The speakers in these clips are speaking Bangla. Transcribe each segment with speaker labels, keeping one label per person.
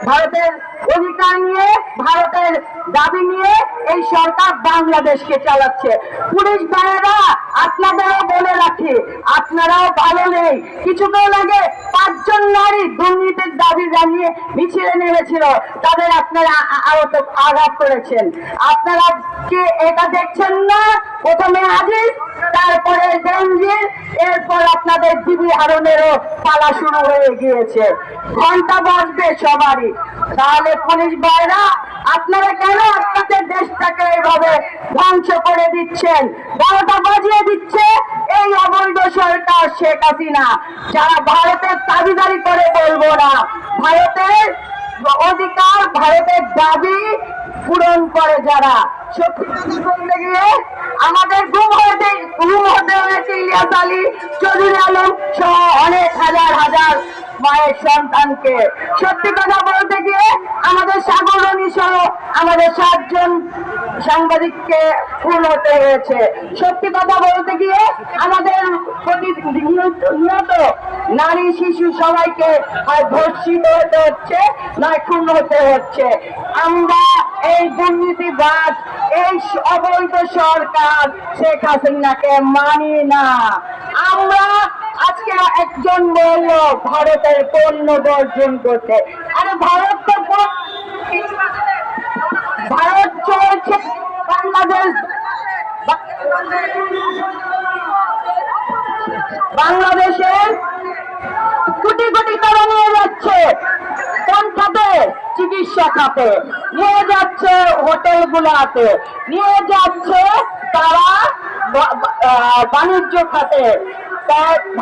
Speaker 1: ভারতের অধিকার নিয়ে, ভারতের দাবি নিয়ে এই সরকার বাংলাদেশকে চালাচ্ছে। পুলিশ ভাইয়েরা, আপনাদেরও বলে রাখি, আপনারাও ভালো নেই। কিছুক্ষণ আগে 5 জন নারী দুর্নীতির দাবি জানিয়ে মিছিলে নেমেছিল, তাদের আপনারা আঘাত করেছেন। আপনারা কি এটা দেখছেন না? প্রথমে আজিজ, তারপরে জঞ্জির, এরপর আপনাদের দিবি হারুনেরও পালা শুরু হয়ে গিয়েছে। ঘন্টা বাজবে সবারই। তাহলে পুলিশ ভাইরা, আপনারা কেন আপনাদের দেশটাকে এইভাবে ধ্বংস করে দিচ্ছেন? 12টা বাজিয়ে দিচ্ছে এই অবৈধ সরকার শেখ হাসিনা। যারা ভারতের দাবিদারি করে, বলবো না, ভারতের অধিকার, ভারতের দাবি পূরণ করে যারা, সত্যি কথা বলতে গিয়ে আমাদের গুম হতে হয়েছে ইলিয়াস আলী, চৌধুরী আলম সহ অনেক হাজার হাজার মায়ের সন্তানকে। সত্যি কথা বলতে গিয়ে আমাদের সাগর রনি সহ আমাদের 7 জন সাংবাদিককে খুন হতে হয়েছে। সত্যি কথা বলতে গিয়ে আমাদের নিহত নারী শিশু সবাইকে হয় ধর্ষিত হতে হচ্ছে, নয় খুন হতে হচ্ছে। আমরা এই দুর্নীতিবাজ, এই অবৈধ সরকার শেখ হাসিনাকে মানি না। আমরা আজকে একজন বলল ভারতের পণ্য বর্জন করতে। আরে ভারত চলছে বাংলাদেশের কোটি কোটি টাকা নিয়ে যাচ্ছে কোন খাতে? চিকিৎসা খাতে নিয়ে যাচ্ছে, হোটেল গুলাতে নিয়ে যাচ্ছে, তারা বাণিজ্য খাতে।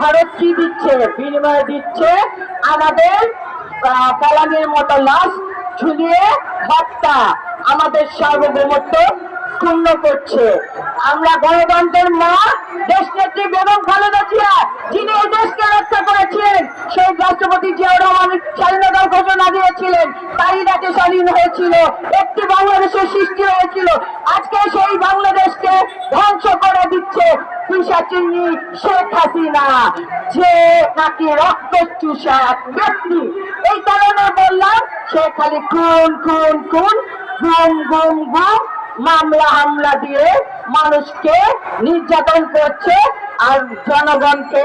Speaker 1: ভারত কি দিচ্ছে? বিনিময় দিচ্ছে আমাদের পালানের মতো লাশ ঝুলিয়ে হত্যা, আমাদের সার্বভৌমত্ব ক্ষুণ্ণ করছে। আমরা গণতন্ত্রের মা দেশনেত্রী বেগম খালেদা জিয়া, যিনি এই দেশকে রক্ষা করেছিলেন, সেই রাষ্ট্রপতি জিয়াউর রহমান স্বাধীনতার ঘোষণা দিয়েছিলেন, তারই রাতে স্বাধীন হয়েছিল, একটি বাংলাদেশের সৃষ্টি হয়েছিল। আজকে সেই বাংলাদেশকে ধ্বংস করে দিচ্ছে পিশাচিনী শেখ হাসিনা, যে নাকি রক্ত চুষা ব্যক্তি। এই কারণে বললাম, সে খালি খুন খুন খুন, গুম গুম গুম, মামলা হামলা দিয়ে মানুষকে নির্যাতন করছে, আর জনগণকে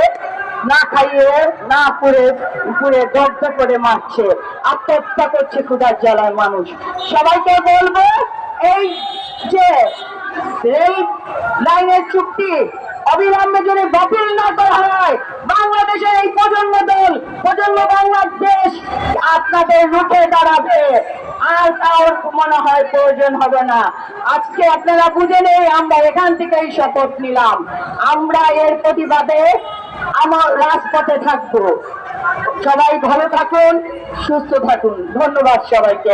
Speaker 1: না খাইয়ে, না পুরে দগ্ধ করে মারছে, আত্মহত্যা করছে ক্ষুধার জ্বালায় মানুষ। সবাইকে বলবো, এই যে রেল লাইনের চুক্তি অবিলম্বে যদি বাতিল না করা হয়, বাংলাদেশের এই প্রজন্ম বাংলাদেশ আপনাদের রুখে দাঁড়াবে, আর কারোর মনে হয় প্রয়োজন হবে না। আজকে আপনারা বুঝে নেই, আমরা এখান থেকেই শপথ নিলাম, আমরা এর প্রতিবাদে আমার রাজপথে থাকবো। সবাই ভালো থাকুন, সুস্থ থাকুন। ধন্যবাদ সবাইকে।